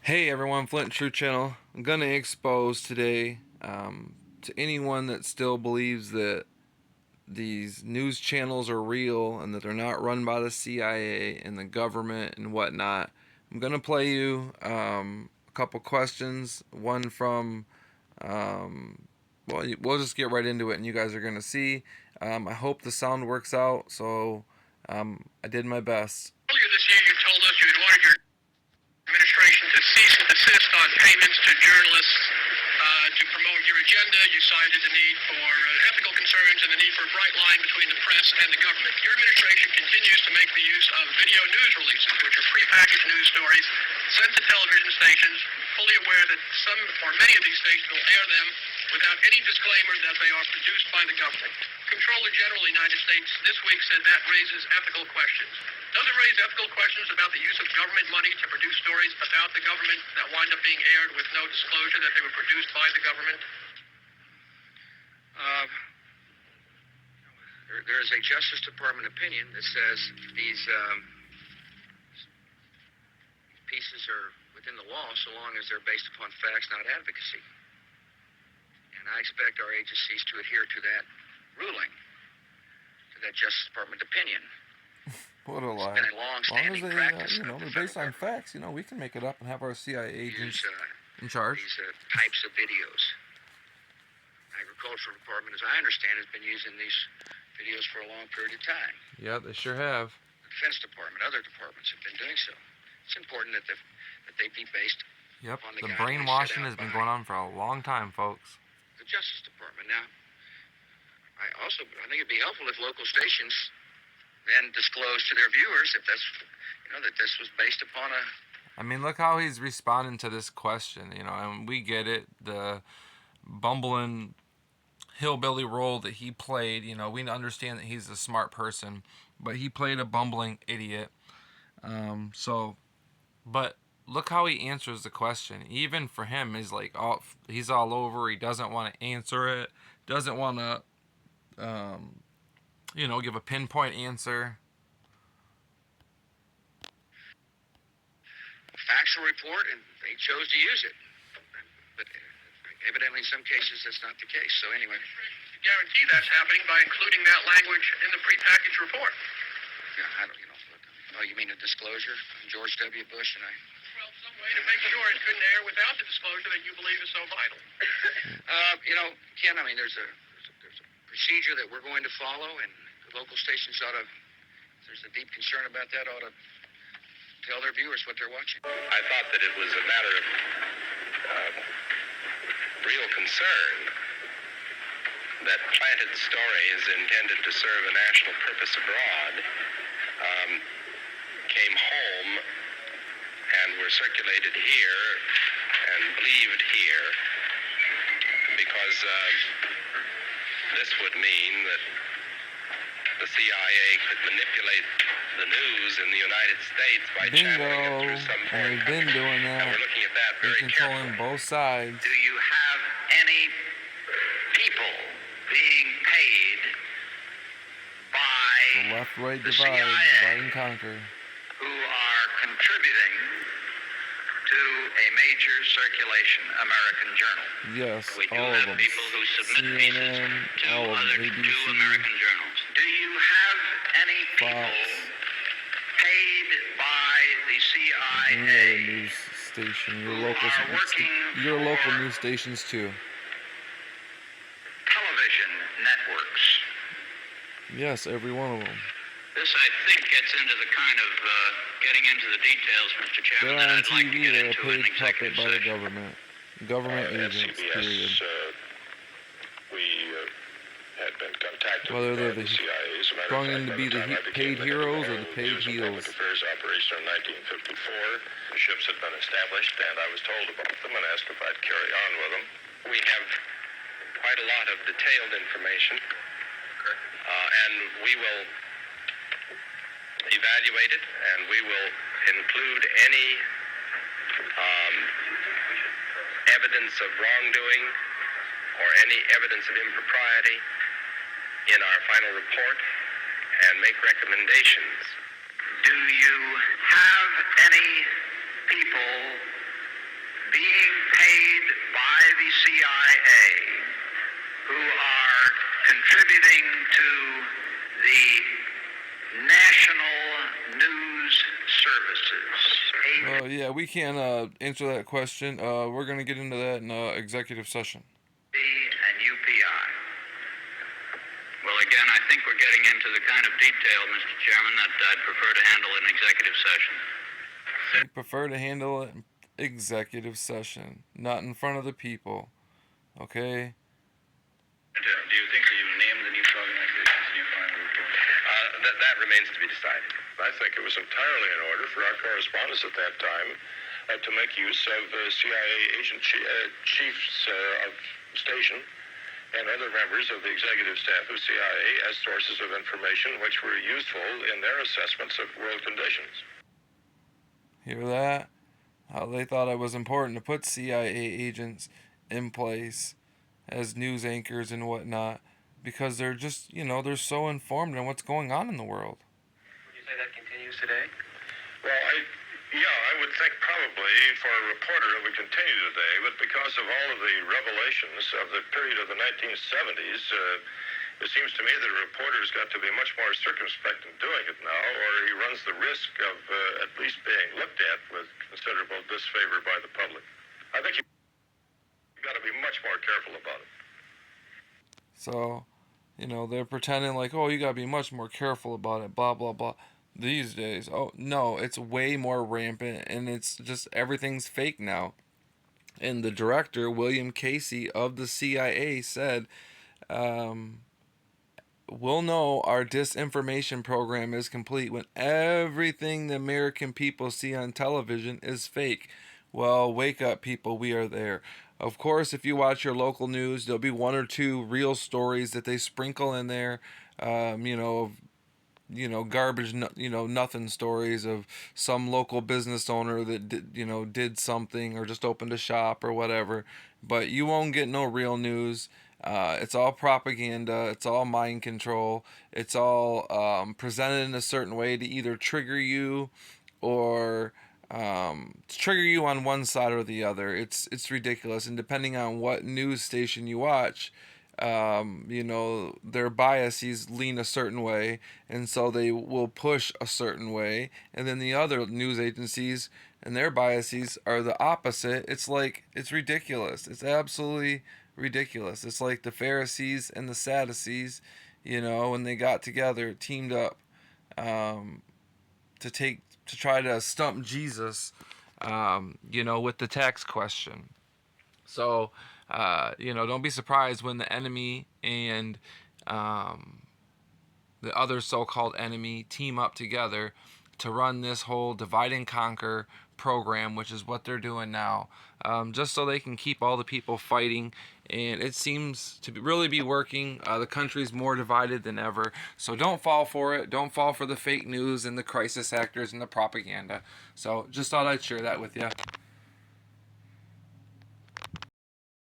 Hey everyone, Flint True Channel. I'm gonna expose today to anyone that still believes that these news channels are real and that they're not run by the CIA and the government and whatnot. I'm gonna play you a couple questions. One from, well, we'll just get right into it and you guys are gonna see. I hope the sound works out. So I did my best. Earlier this year, you told us you had ordered your administration to cease and desist on payments to journalists to promote your agenda. You cited the need for ethical concerns and the need for a bright line between the press and the government. Your administration continues to make the use of video news releases, which are prepackaged news stories sent to television stations, fully aware that some or many of these stations will air them without any disclaimer that they are produced by the government. Comptroller General of the United States this week said that raises ethical questions. Does it raise ethical questions about the use of government money to produce stories about the government that wind up being aired with no disclosure that they were produced by the government? There is a Justice Department opinion that says these pieces are within the law so long as they're based upon facts, not advocacy. And I expect our agencies to adhere to that ruling, to that Justice Department opinion. What a lie. It's been a long-standing practice. They're based on facts. We can make it up and have our CIA agents in charge. These types of videos. Agricultural Department, as I understand, has been using these videos for a long period of time. Yeah, they sure have. The Defense Department, other departments have been doing so. It's important that they be based upon The brainwashing has been going on for a long time, folks. The Justice Department. Now, I think it'd be helpful if local stations then disclose to their viewers if that's, that this was based upon a... I mean, look how he's responding to this question, and we get it, the bumbling hillbilly role that he played, we understand that he's a smart person, but he played a bumbling idiot. But look how he answers the question. Even for him, he's all over, he doesn't want to answer it, doesn't want to, give a pinpoint answer. Factual report, and they chose to use it. But evidently, in some cases, that's not the case. So anyway, You guarantee that's happening by including that language in the prepackaged report. yeah, I don't, oh, you mean a disclosure? George W. Bush and I. Well, some way to make sure it couldn't air without the disclosure that you believe is so vital. Ken, I mean, there's a procedure that we're going to follow, and the local stations ought to, if there's a deep concern about that, ought to tell their viewers what they're watching. I thought that it was a matter of real concern that planted stories intended to serve a national purpose abroad came home and were circulated here and believed here because this would mean that the CIA could manipulate the news in the United States by channeling it through some foreign They've been country. doing And that. we're looking at that They're very controlling carefully. both sides. Do you have any people being paid by The left-right the divide, CIA divide and conquer. who are contributing to a major circulation American journal? Yes, We do all of have them. people who submit pieces CNN, to all of other them. to ABC, American journals. Do you have any people Fox, paid by the any other CIA news station, who your are local working news stations too. television networks? Yes, every one of them. This, I think, gets into the kind of getting into the details, Mr. Chairman, They're that on I'd like to TV. get They're a into in paid puppet executive by the session. government. Government agents, at period. CBS, we had been contacted Whether they're by the the CIA. As a matter sprung of fact, in to by be the time I became paid the heroes or head of the paid News and heels. Public Affairs operation in 1954, the ships had been established, and I was told about them and asked if I'd carry on with them. We have quite a lot of detailed information, and we will evaluate it, and we will include any evidence of wrongdoing or any evidence of impropriety in our final report and make recommendations. Do you have any people we can't answer that question. We're going to get into that in executive session. And UPI. Well, again, I think we're getting into the kind of detail, Mr. Chairman, that I'd prefer to handle in executive session. I prefer to handle it in executive session, not in front of the people. Okay? Do you think that you named the news organizations in your final report? That remains to be decided. I think it was entirely in order for our correspondents at that time to make use of CIA agent chiefs of station and other members of the executive staff of CIA as sources of information which were useful in their assessments of world conditions. Hear that? How they thought it was important to put CIA agents in place as news anchors and whatnot because they're just, they're so informed on what's going on in the world. Would you say that continues today? Well, I would think probably for a reporter it would continue today, but because of all of the revelations of the period of the 1970s, it seems to me that a reporter's got to be much more circumspect in doing it now, or he runs the risk of at least being looked at with considerable disfavor by the public. I think you've got to be much more careful about it. So, they're pretending like, oh, you got to be much more careful about it, blah, blah, blah. These days, oh, no, it's way more rampant, and it's just everything's fake now. And the director, William Casey of the CIA, said, we'll know our disinformation program is complete when everything the American people see on television is fake. Well, wake up, people, we are there. Of course, if you watch your local news, there'll be one or two real stories that they sprinkle in there, garbage, nothing stories of some local business owner that did something or just opened a shop or whatever. But you won't get no real news. It's all propaganda. It's all mind control. It's all presented in a certain way to either trigger you or trigger you on one side or the other. It's ridiculous. And depending on what news station you watch, their biases lean a certain way, and so they will push a certain way, and then the other news agencies and their biases are the opposite. It's ridiculous. It's absolutely ridiculous. It's like the Pharisees and the Sadducees, when they got together, teamed up to try to stump Jesus, with the tax question. So don't be surprised when the enemy and the other so-called enemy team up together to run this whole divide and conquer program, which is what they're doing now, just so they can keep all the people fighting. And it seems to really be working. The country's more divided than ever. So don't fall for it. Don't fall for the fake news and the crisis actors and the propaganda. So just thought I'd share that with you.